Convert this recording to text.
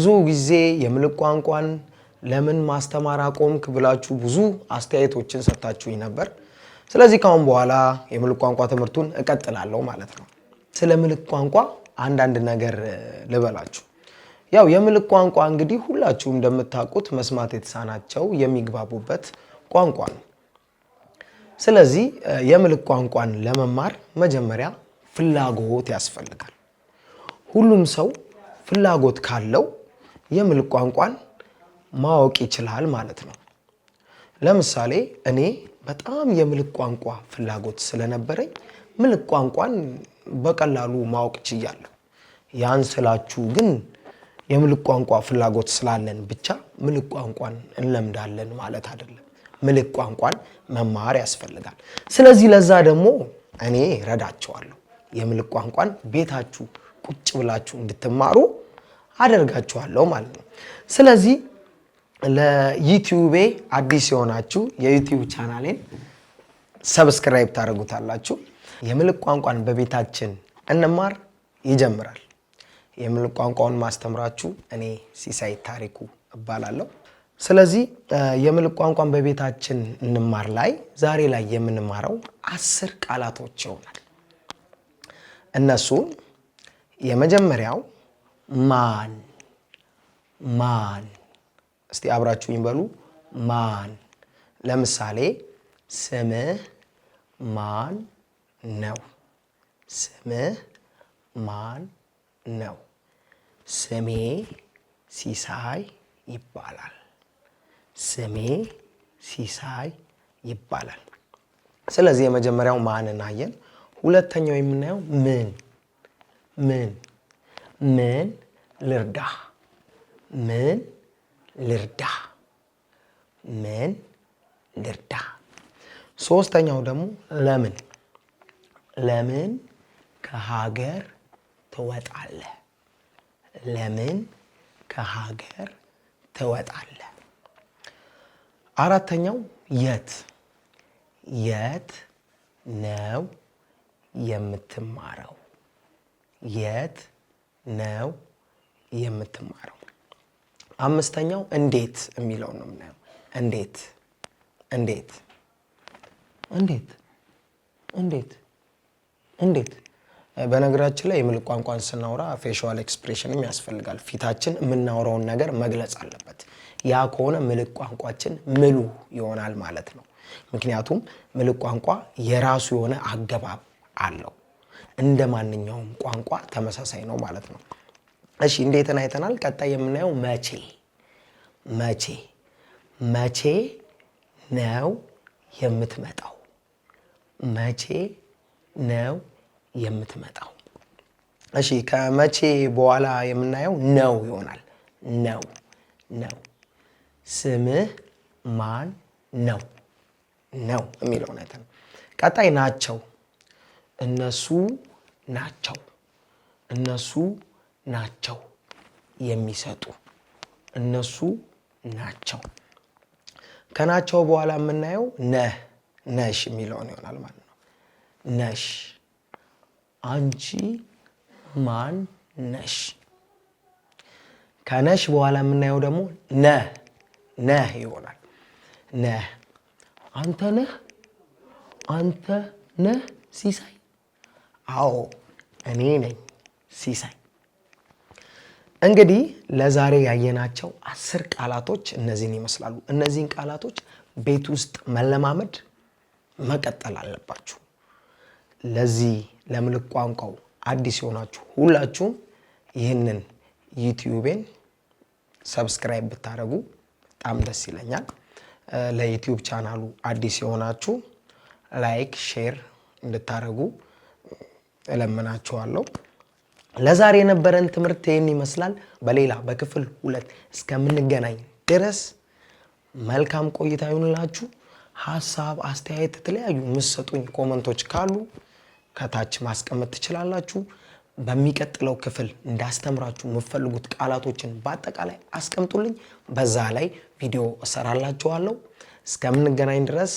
ብዙ ጊዜ የምልክት ቋንቋን ለምን ማስተማር አቆምክ ብላችሁ ብዙ አስተያየቶችን ሰጣችሁኝ ነበር። ስለዚህ ካሁን በኋላ የምልክት ቋንቋ ትምህርቱን እቀጥላለሁ ማለት ነው። ስለ ምልክት ቋንቋ አንዳንድ ነገር ልበላችሁ። ያው የምልክት ቋንቋ እንግዲህ ሁላችሁም እንደምታውቁት መስማት የተሳናቸው የሚግባቡበት ቋንቋ ነው። ስለዚህ የምልክት ቋንቋን ለመማር መጀመሪያ ፍላጎት ያስፈልጋል። ሁሉም ሰው ፍላጎት ካለው የምልክት ቋንቋን ማወቅ ይችላል ማለት ነው። ለምሳሌ እኔ በጣም የምልክት ቋንቋ ፍላጎት ስለነበረኝ ምልክት ቋንቋን በቀላሉ ማወቅ ችያለሁ። ያን ስላችሁ ግን የምልክት ቋንቋ ፍላጎት ስላለን ብቻ ምልክት ቋንቋን እንለምዳለን ማለት አይደለም። ምልክት ቋንቋን መማር ያስፈልጋል። ስለዚህ ለዛ ደግሞ እኔ ረዳቸዋለሁ። የምልክት ቋንቋን ቤታችሁ ቁጭ ብላችሁ እንድትማሩ አደርጋችኋለሁ ማለት ነው። ስለዚህ ለዩቲዩቤ አዲስ የሆናችሁ የዩቲዩብ ቻናሌን ሰብስክራይብ ታደርጉታላችሁ። የምልክት ቋንቋን በቤታችን እንማር ይጀምራል። የምልክት ቋንቋውን ማስተምራችሁ እኔ ሲሳይ ታሪኩ እባላለሁ። ስለዚህ የምልክት ቋንቋን በቤታችን እንማር ላይ ዛሬ ላይ የምንማረው 10 ቃላቶች ይሆናል። እነሱም የመጀመሪያው ማን ማን። እስቲ አብራችሁኝ በሉ ማን። ለምሳሌ ስምህ ማን ነው? ስምህ ማን ነው? ስሜ ሲሳይ ይባላል። ስሜ ሲሳይ ይባላል። ስለዚህ የመጀመሪያው ማንን አየን። ሁለተኛው የምናየው ምን ምን ምን ልርዳ ምን ልርዳ ምን ልርዳ። ሶስተኛው ደግሞ ለምን ለምን ከሀገር ትወጣለህ ለምን ከሀገር ትወጣለህ። አራተኛው የት የት ነው የምትማረው የት ነው የምትማረው። አምስተኛው እንዴት የሚለው ነው የምናየው። እንዴት እንዴት እንዴት እንዴት እንዴት። በነገራችን ላይ የምልክት ቋንቋን ስናወራ ፌሻል ኤክስፕሬሽንም ያስፈልጋል። ፊታችን የምናወራውን ነገር መግለጽ አለበት። ያ ከሆነ ምልክት ቋንቋችን ምሉ ይሆናል ማለት ነው። ምክንያቱም ምልክት ቋንቋ የራሱ የሆነ አገባብ አለው። እንደ ማንኛውም ቋንቋ ተመሳሳይ ነው ማለት ነው። እሺ እንዴትን አይተናል። ቀጣይ የምናየው መቼ መቼ መቼ ነው የምትመጣው መቼ ነው የምትመጣው። እሺ ከመቼ በኋላ የምናየው ነው ይሆናል። ነው ነው። ስምህ ማን ነው ነው የሚለው አይተናል። ቀጣይ ናቸው እነሱ ናቸው እነሱ ናቸው የሚሰጡ እነሱ ናቸው። ከናቸው በኋላ የምናየው ነህ ነሽ የሚለውን ይሆናል ማለት ነው። ነሽ አንቺ ማን ነሽ። ከነሽ በኋላ የምናየው ደግሞ ነህ ነህ ይሆናል። ነህ አንተ ነህ አንተ ነህ ሲሳይ። አዎ እኔ ነኝ ሲሳይ። እንግዲህ ለዛሬ ያየናቸው 10 ቃላቶች እነዚህን ይመስላሉ። እነዚህን ቃላቶች ቤት ውስጥ መለማመድ መቀጠል አለባችሁ። ለዚህ ለምልክት ቋንቋው አዲስ የሆናችሁ ሁላችሁም ይህንን ዩቲዩቤን ሰብስክራይብ ብታደርጉ በጣም ደስ ይለኛል። ለዩቲዩብ ቻናሉ አዲስ የሆናችሁ ላይክ ሼር እንድታደርጉ እለምናችኋለሁ። ለዛሬ የነበረን ትምህርት ይህን ይመስላል። በሌላ በክፍል 2 እስከምንገናኝ ድረስ መልካም ቆይታ ይሁንላችሁ። ሐሳብ አስተያየት፣ የተለያዩ የምትሰጡኝ ኮመንቶች ካሉ ከታች ማስቀመጥ ትችላላችሁ። በሚቀጥለው ክፍል እንዳስተምራችሁ የምትፈልጉት ቃላቶችን በአጠቃላይ አስቀምጡልኝ። በዛ ላይ ቪዲዮ እሰራላችኋለሁ። እስከምንገናኝ ድረስ